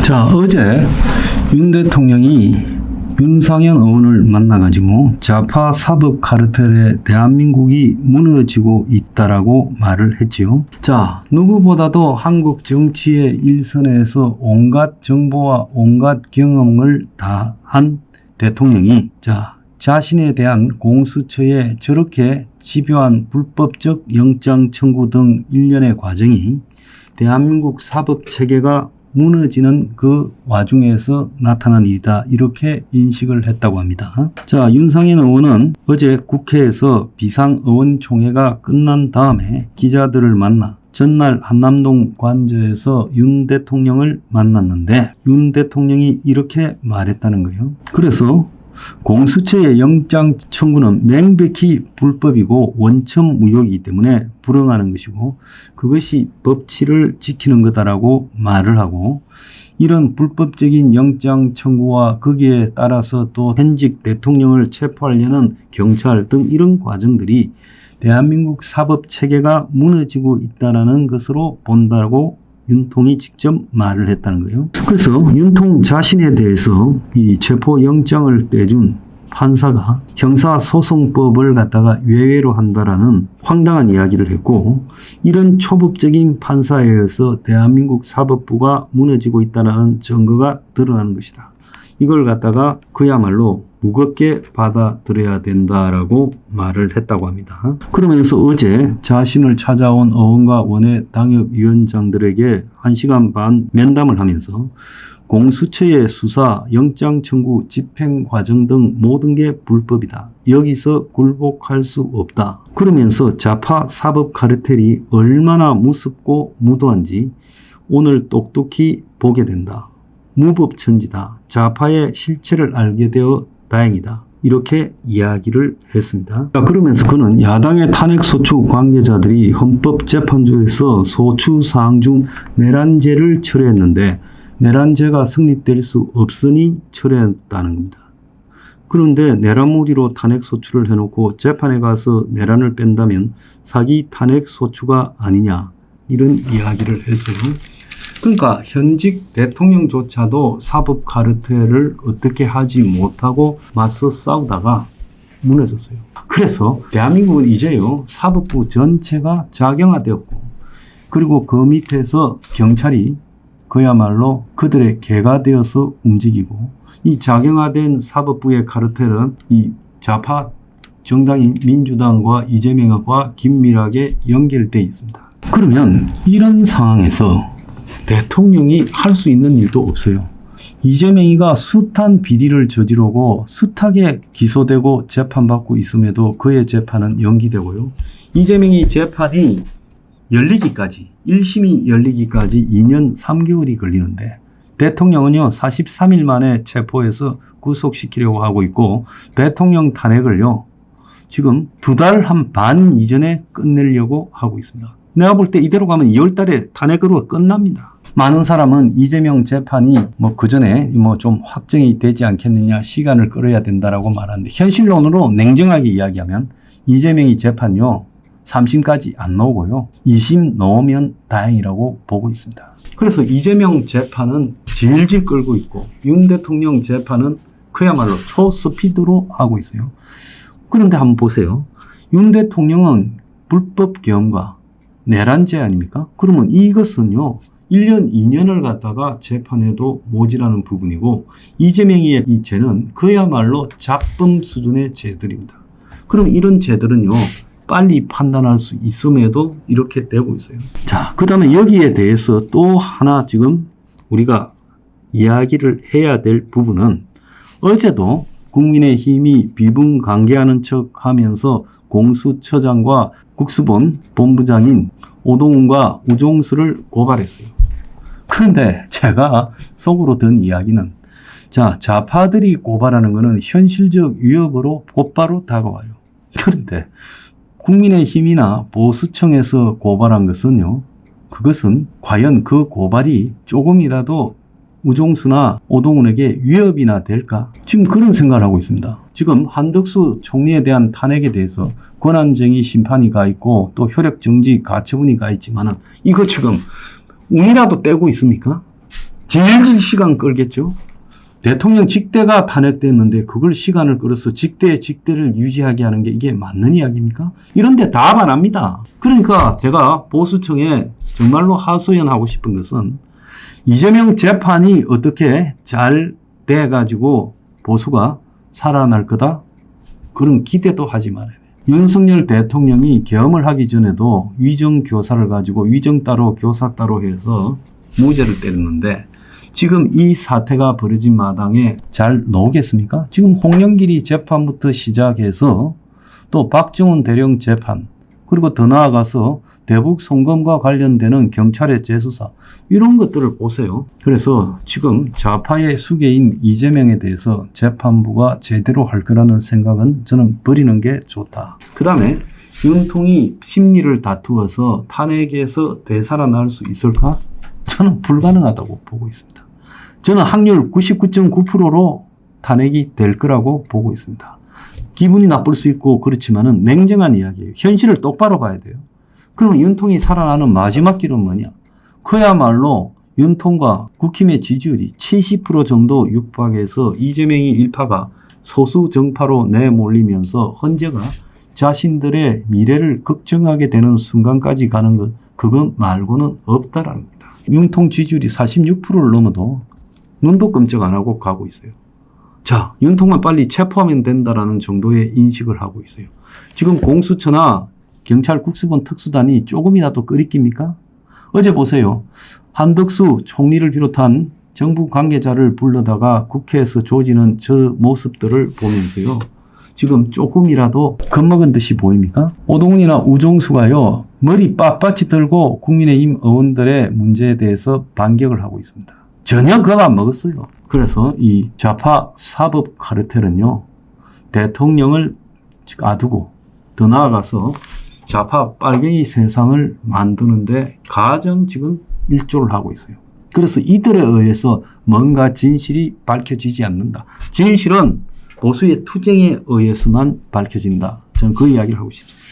자, 어제 윤 대통령이 윤상현 의원을 만나가지고 좌파 사법 카르텔에 대한민국이 무너지고 있다라고 말을 했지요. 자, 누구보다도 한국 정치의 일선에서 온갖 정보와 온갖 경험을 다한 대통령이 자신에 대한 공수처에 저렇게 집요한 불법적 영장 청구 등 일련의 과정이 대한민국 사법체계가 무너지는 그 와중에서 나타난 일이다, 이렇게 인식을 했다고 합니다. 자, 윤상현 의원은 어제 국회에서 비상의원총회가 끝난 다음에 기자들을 만나 전날 한남동 관저에서 윤 대통령을 만났는데 윤 대통령이 이렇게 말했다는 거예요. 그래서 공수처의 영장 청구는 명백히 불법이고 원천 무효이기 때문에 불응하는 것이고 그것이 법치를 지키는 거다라고 말을 하고, 이런 불법적인 영장 청구와 거기에 따라서 또 현직 대통령을 체포하려는 경찰 등 이런 과정들이 대한민국 사법체계가 무너지고 있다는 것으로 본다고 윤통이 직접 말을 했다는 거예요. 그래서 윤통 자신에 대해서 이 체포영장을 떼준 판사가 형사소송법을 갖다가 외외로 한다라는 황당한 이야기를 했고, 이런 초법적인 판사에 의해서 대한민국 사법부가 무너지고 있다는 증거가 드러나는 것이다. 이걸 갖다가 그야말로 무겁게 받아들여야 된다라고 말을 했다고 합니다. 그러면서 어제 자신을 찾아온 의원과 원외 당협위원장들에게 1시간 반 면담을 하면서 공수처의 수사, 영장 청구, 집행 과정 등 모든 게 불법이다. 여기서 굴복할 수 없다. 그러면서 좌파 사법 카르텔이 얼마나 무섭고 무도한지 오늘 똑똑히 보게 된다. 무법천지다. 좌파의 실체를 알게 되어 다행이다. 이렇게 이야기를 했습니다. 그러면서 그는 야당의 탄핵소추 관계자들이 헌법재판소에서 소추사항 중 내란죄를 철회했는데 내란죄가 성립될 수 없으니 철회했다는 겁니다. 그런데 내란무리로 탄핵소추를 해놓고 재판에 가서 내란을 뺀다면 사기 탄핵소추가 아니냐, 이런 이야기를 했어요. 그러니까 현직 대통령조차도 사법 카르텔을 어떻게 하지 못하고 맞서 싸우다가 무너졌어요. 그래서 대한민국은 이제요, 사법부 전체가 작용화되었고, 그리고 그 밑에서 경찰이 그야말로 그들의 개가 되어서 움직이고, 이 작용화된 사법부의 카르텔은 이 좌파 정당인 민주당과 이재명과 긴밀하게 연결되어 있습니다. 그러면 이런 상황에서 대통령이 할 수 있는 일도 없어요. 이재명이가 숱한 비리를 저지르고 숱하게 기소되고 재판받고 있음에도 그의 재판은 연기되고요. 이재명이 재판이 열리기까지, 1심이 열리기까지 2년 3개월이 걸리는데 대통령은요 43일 만에 체포해서 구속시키려고 하고 있고, 대통령 탄핵을요 지금 2달 한 반 이전에 끝내려고 하고 있습니다. 내가 볼 때 이대로 가면 2월 달에 탄핵으로 끝납니다. 많은 사람은 이재명 재판이 그 전에 좀 확정이 되지 않겠느냐, 시간을 끌어야 된다라고 말하는데, 현실론으로 냉정하게 이야기하면 이재명이 재판요 3심까지 안 나오고요 2심 나오면 다행이라고 보고 있습니다. 그래서 이재명 재판은 질질 끌고 있고 윤 대통령 재판은 그야말로 초스피드로 하고 있어요. 그런데 한번 보세요. 윤 대통령은 불법 계엄과 내란죄 아닙니까? 그러면 이것은요 1년, 2년을 갖다가 재판해도 모자라는 부분이고, 이재명의 이 죄는 그야말로 잡범 수준의 죄들입니다. 그럼 이런 죄들은요 빨리 판단할 수 있음에도 이렇게 되고 있어요. 자, 그 다음에 여기에 대해서 또 하나 지금 우리가 이야기를 해야 될 부분은, 어제도 국민의힘이 비분관계하는 척 하면서 공수처장과 국수본 본부장인 오동훈과 우종수를 고발했어요. 그런데 제가 속으로 든 이야기는, 좌파들이 고발하는 것은 현실적 위협으로 곧바로 다가와요. 그런데 국민의힘이나 보수청에서 고발한 것은요, 그것은 과연 그 고발이 조금이라도 우종수나 오동훈에게 위협이나 될까? 지금 그런 생각을 하고 있습니다. 지금 한덕수 총리에 대한 탄핵에 대해서 권한쟁의 심판이 가 있고 또 효력정지 가처분이 가 있지만은 이거 지금 운이라도 떼고 있습니까? 질질 시간 끌겠죠. 대통령 직대가 탄핵됐는데 그걸 시간을 끌어서 직대를 유지하게 하는 게 이게 맞는 이야기입니까? 이런데 다 반합니다. 그러니까 제가 보수청에 정말로 하소연하고 싶은 것은 이재명 재판이 어떻게 잘 돼가지고 보수가 살아날 거다? 그런 기대도 하지 말아야 돼요. 윤석열 대통령이 계엄을 하기 전에도 위정교사를 가지고 위정 따로 교사 따로 해서 무죄를 때렸는데 지금 이 사태가 벌어진 마당에 잘 나오겠습니까? 지금 홍영길이 재판부터 시작해서 또 박정훈 대령 재판 그리고 더 나아가서 대북 송금과 관련되는 경찰의 재수사 이런 것들을 보세요. 그래서 지금 좌파의 수괴인 이재명에 대해서 재판부가 제대로 할 거라는 생각은 저는 버리는 게 좋다. 그 다음에 윤통이 심리를 다투어서 탄핵에서 되살아날 수 있을까? 저는 불가능하다고 보고 있습니다. 저는 확률 99.9%로 탄핵이 될 거라고 보고 있습니다. 기분이 나쁠 수 있고 그렇지만은 냉정한 이야기예요. 현실을 똑바로 봐야 돼요. 그럼 윤통이 살아나는 마지막 길은 뭐냐? 그야말로 윤통과 국힘의 지지율이 70% 정도 육박해서 이재명이 일파가 소수 정파로 내몰리면서 헌재가 자신들의 미래를 걱정하게 되는 순간까지 가는 것, 그것 말고는 없다라는 겁니다. 윤통 지지율이 46%를 넘어도 눈도 끔찍 안 하고 가고 있어요. 자, 윤통만 빨리 체포하면 된다라는 정도의 인식을 하고 있어요. 지금 공수처나 경찰 국수본 특수단이 조금이라도 끓이깁니까? 어제 보세요. 한덕수 총리를 비롯한 정부 관계자를 불러다가 국회에서 조지는 저 모습들을 보면서요. 지금 조금이라도 겁먹은 듯이 보입니까? 오동훈이나 우종수가요. 머리 빳빳이 들고 국민의힘 의원들의 문제에 대해서 반격을 하고 있습니다. 전혀 겁 안 먹었어요. 그래서 이 좌파 사법 카르텔은요. 대통령을 놔두고 더 나아가서 좌파 빨갱이 세상을 만드는데 가장 지금 일조를 하고 있어요. 그래서 이들에 의해서 뭔가 진실이 밝혀지지 않는다. 진실은 보수의 투쟁에 의해서만 밝혀진다. 저는 그 이야기를 하고 싶습니다.